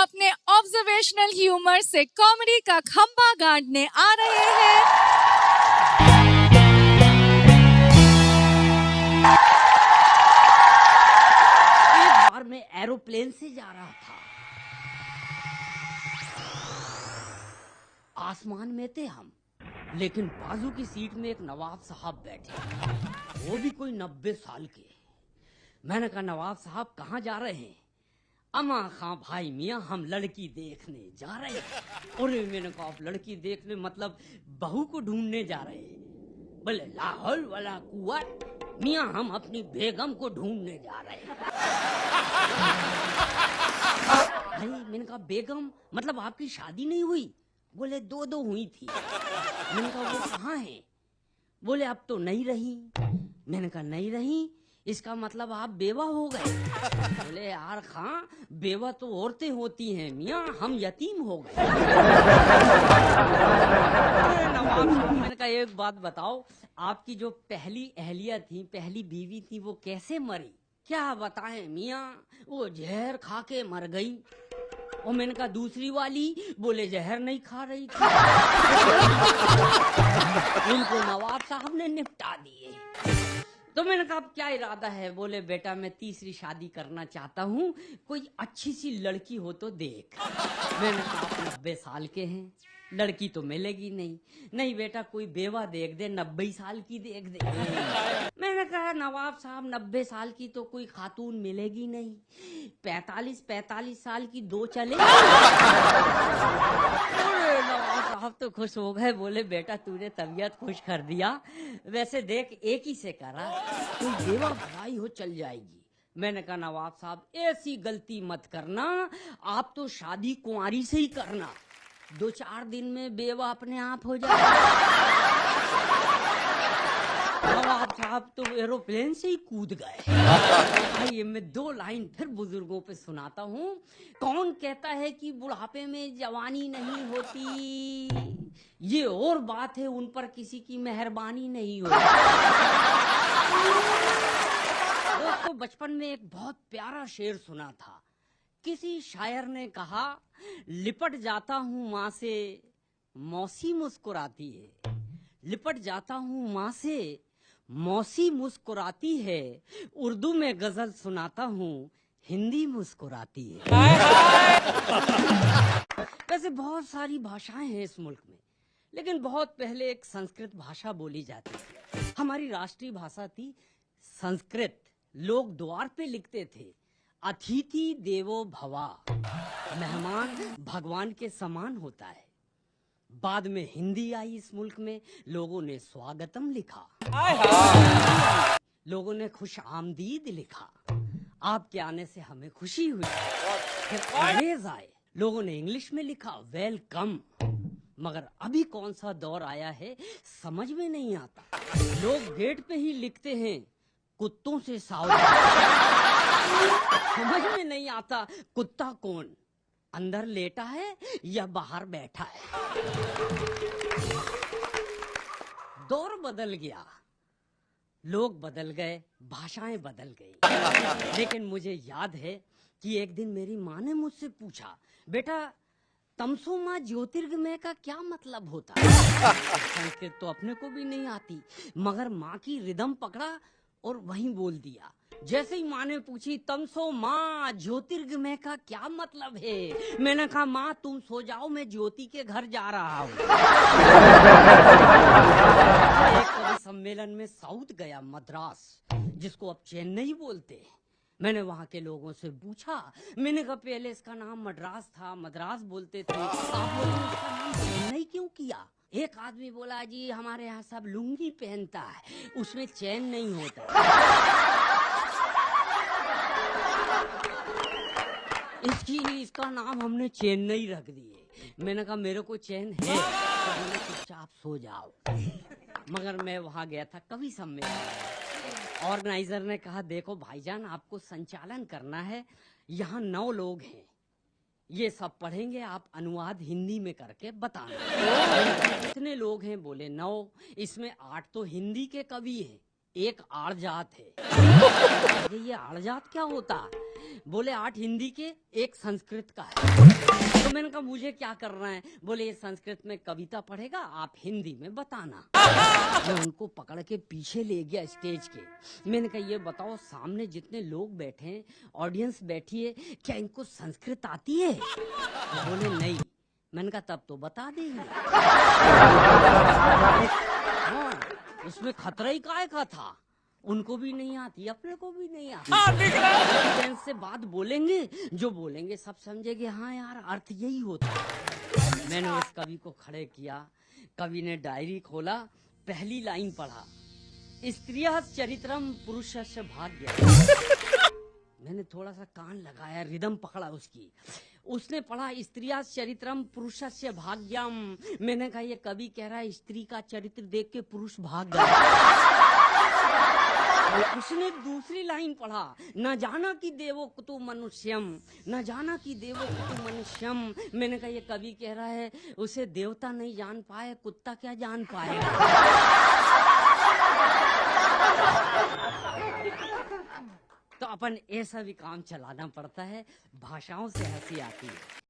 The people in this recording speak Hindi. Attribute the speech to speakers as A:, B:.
A: अपने ऑब्जर्वेशनल ह्यूमर से कॉमेडी का खंभा गाड़ने आ रहे हैं।
B: एक बार मैं एरोप्लेन से जा रहा था, आसमान में थे हम, लेकिन बाजू की सीट में एक नवाब साहब बैठे, वो भी कोई 90 साल के। मैंने कहा, नवाब साहब कहाँ जा रहे हैं? अमा खां भाई मियाँ, हम लड़की देखने जा रहे हैं। और मैंने कहा, आप लड़की देखने मतलब बहू को ढूंढने जा रहे हैं? बोले, लाहौल वाला कुव्वत मियाँ, हम अपनी बेगम को ढूंढने जा रहे हैं। भाई मैंने कहा, बेगम मतलब आपकी शादी नहीं हुई? बोले, दो हुई थी। मैंने कहा, वो कहाँ है? बोले, अब तो नहीं रही। मैंने कहा, नहीं रही इसका मतलब आप बेवा हो गए? बोले, यार खां, बेवा तो औरतें होती हैं मियाँ, हम यतीम हो गए। नवाब साहब, मैंने कहा, एक बात बताओ, आपकी जो पहली अहलिया थी, पहली बीवी थी, वो कैसे मरी? क्या बताएं मियाँ, वो जहर खा के मर गई। और मैंने कहा, दूसरी वाली? बोले, जहर नहीं खा रही थी। उनको नवाब साहब ने निपटा दिए। तो मैंने कहा, अब क्या इरादा है? बोले, बेटा मैं तीसरी शादी करना चाहता हूँ, कोई अच्छी सी लड़की हो तो देख। मैंने कहा, आप 90 साल के हैं, लड़की तो मिलेगी नहीं। नहीं बेटा, कोई बेवा देख दे, 90 साल की देख दे। मैंने कहा, नवाब साहब 90 साल की तो कोई खातून मिलेगी नहीं, 45 साल की दो चले। नवाब साहब तो खुश हो गए, बोले, बेटा तूने तबीयत खुश कर दिया। वैसे देख, एक ही से करा, कोई बेवा भलाई हो चल जाएगी। मैंने कहा, नवाब साहब ऐसी गलती मत करना, आप तो शादी कुंवारी से ही करना, 2-4 दिन में बेवा अपने आप हो जाएगा। नवाब साहब तो एरोप्लेन से ही कूद गए। आइए मैं 2 लाइन फिर बुजुर्गों पे सुनाता हूँ। कौन कहता है कि बुढ़ापे में जवानी नहीं होती, ये और बात है, उन पर किसी की मेहरबानी नहीं होती। दोस्तों, बचपन में एक बहुत प्यारा शेर सुना था। किसी शायर ने कहा, लिपट जाता हूँ माँ से, मौसी मुस्कुराती है। लिपट जाता हूँ माँ से, मौसी मुस्कुराती है। उर्दू में गजल सुनाता हूँ, हिंदी मुस्कुराती है। वैसे बहुत सारी भाषाएं हैं इस मुल्क में, लेकिन बहुत पहले एक संस्कृत भाषा बोली जाती थी। हमारी राष्ट्रीय भाषा थी संस्कृत। लोग द्वार पे लिखते थे, अतिथि देवो भवा, मेहमान भगवान के समान होता है। बाद में हिंदी आई इस मुल्क में, लोगों ने स्वागतम लिखा, लोगों ने खुश आमदीद लिखा। आपके आने से हमें खुशी हुई। फिर अंग्रेज आए, लोगों ने इंग्लिश में लिखा, वेलकम। मगर अभी कौन सा दौर आया है समझ में नहीं आता। लोग गेट पे ही लिखते हैं, कुत्तों से सावधान। समझ में नहीं आता कुत्ता कौन, अंदर लेटा है या बाहर बैठा है। दौर बदल गया, लोग बदल गए, भाषाएं बदल गई। लेकिन मुझे याद है कि एक दिन मेरी माँ ने मुझसे पूछा, बेटा तमसो माँ ज्योतिर्गमय का क्या मतलब होता है? संस्कृत तो अपने को भी नहीं आती, मगर माँ की रिदम पकड़ा और वहीं बोल दिया। जैसे ही माँ ने पूछी, तमसो माँ ज्योतिर्गमय का क्या मतलब है? मैंने कहा, माँ तुम सो जाओ, मैं ज्योति के घर जा रहा हूँ। एक कवि सम्मेलन में साउथ गया, मद्रास, जिसको अब चेन्नई बोलते हैं। मैंने वहाँ के लोगों से पूछा, मैंने कहा, पहले इसका नाम मद्रास था, मद्रास बोलते थे, आप लोगों ने इसका नाम चेन्नई क्यों किया? एक आदमी बोला, जी हमारे यहाँ सब लुंगी पहनता है, उसमें चैन नहीं होता, इसका नाम हमने चेन्नई रख दिए। मैंने कहा, मेरे को चैन है, तो बोले, चुपचाप सो जाओ। मगर मैं वहाँ गया था कवि सम्मेलन। ऑर्गेनाइजर ने कहा, देखो भाईजान, आपको संचालन करना है, यहाँ 9 लोग हैं, ये सब पढ़ेंगे, आप अनुवाद हिंदी में करके बताना। कितने लोग हैं? बोले 9, इसमें 8 तो हिंदी के कवि हैं, एक आड़जात है। अरे ये आड़जात क्या होता? बोले 8 हिंदी के, 1 संस्कृत का है। तो मैंने कहा मुझे क्या करना है? बोले ये संस्कृत में कविता पढ़ेगा, आप हिंदी में बताना। मैं उनको पकड़ के पीछे ले गया स्टेज के। मैंने कहा ये बताओ, सामने जितने लोग बैठे हैं, ऑडियंस बैठी है, क्या इनको संस्कृत आती है? बोले नहीं। मैंने कहा तब तो बता देंगे। हाँ, उसमें खतरा ही काय का था? उनको भी नहीं आती, अपने को भी नहीं आती। ऑडियंस से बात बोलेंगे, जो बोलेंगे सब समझेंगे हाँ यार अर्थ यही होता है। मैंने उस कवि को खड़े किया। कवि ने डायरी खोला, पहली लाइन पढ़ा, स्त्रियः चरित्रम पुरुषस्य भाग्यम्। मैंने थोड़ा सा कान लगाया, रिदम पकड़ा उसकी। उसने पढ़ा स्त्रियः चरित्रम पुरुषस्य भाग्यम। मैंने कहा ये कवि कह रहा है स्त्री का चरित्र देख के पुरुष भाग गया। उसने दूसरी लाइन पढ़ा, न जाना कि देवो कुतु मनुष्यम, न जाना कि देवो कुतु मनुष्यम। मैंने कहा ये कवि कह रहा है उसे देवता नहीं जान पाए, कुत्ता क्या जान पाएगा। तो अपन ऐसा भी काम चलाना पड़ता है, भाषाओं से हंसी आती है।